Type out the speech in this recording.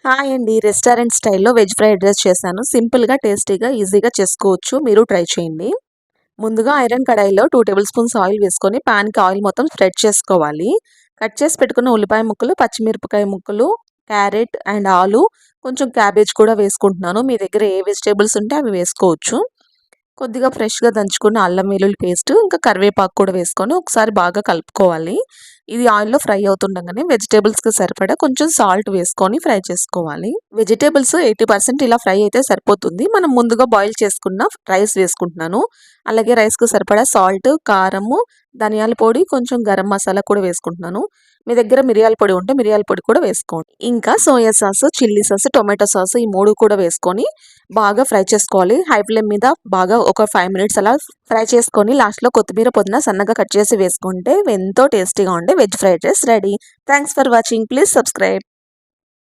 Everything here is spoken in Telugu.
హాయ్ అండి. రెస్టారెంట్ స్టైల్‌లో వెజ్ ఫ్రైడ్ రైస్ చేశాను. సింపుల్‌గా, టేస్టీగా, ఈజీగా చేసుకోవచ్చు. మీరు ట్రై చేయండి. ముందుగా ఐరన్ కడాయిలో 2 టేబుల్ స్పూన్స్ ఆయిల్ వేసుకొని పాన్‌కి ఆయిల్ మొత్తం స్ప్రెడ్ చేసుకోవాలి. కట్ చేసి పెట్టుకున్న ఉల్లిపాయ ముక్కలు, పచ్చిమిరపకాయ ముక్కలు, క్యారెట్ అండ్ ఆలు, కొంచెం క్యాబేజ్ కూడా వేసుకుంటున్నాను. మీ దగ్గర ఏ వెజిటబుల్స్ ఉంటే అవి వేసుకోవచ్చు. కొద్దిగా ఫ్రెష్‌గా దంచుకున్న అల్లం వెల్లుల్లి పేస్ట్, ఇంకా కరివేపాకు కూడా వేసుకొని ఒకసారి బాగా కలుపుకోవాలి. ఇది ఆయిల్‌లో ఫ్రై అవుతుండగానే వెజిటబుల్స్‌కి సరిపడా కొంచెం సాల్ట్ వేసుకొని ఫ్రై చేసుకోవాలి. వెజిటబుల్స్ 80% ఇలా ఫ్రై అయితే సరిపోతుంది. మనం ముందుగా బాయిల్ చేసుకున్న రైస్ వేసుకుంటున్నాను. అలాగే రైస్‌కి సరిపడా సాల్ట్, కారము, ధనియాల పొడి, కొంచెం గరం మసాలా కూడా వేసుకుంటున్నాను. మీ దగ్గర మిరియాల పొడి ఉంటే మిరియాల పొడి కూడా వేసుకోండి. ఇంకా soya sauce, chilli sauce, tomato sauce ఈ 3 కూడా వేసుకొని బాగా ఫ్రై చేసుకోవాలి. హై ఫ్లేమ్ మీద బాగా ఒక 5 మినిట్స్ అలా ఫ్రై చేసుకొని లాస్ట్‌లో కొత్తిమీర, పుదీనా సన్నగా కట్ చేసి వేసుకుంటే ఎంతో టేస్టీగా ఉండే veg fried rice ready. Thanks for watching. Please subscribe.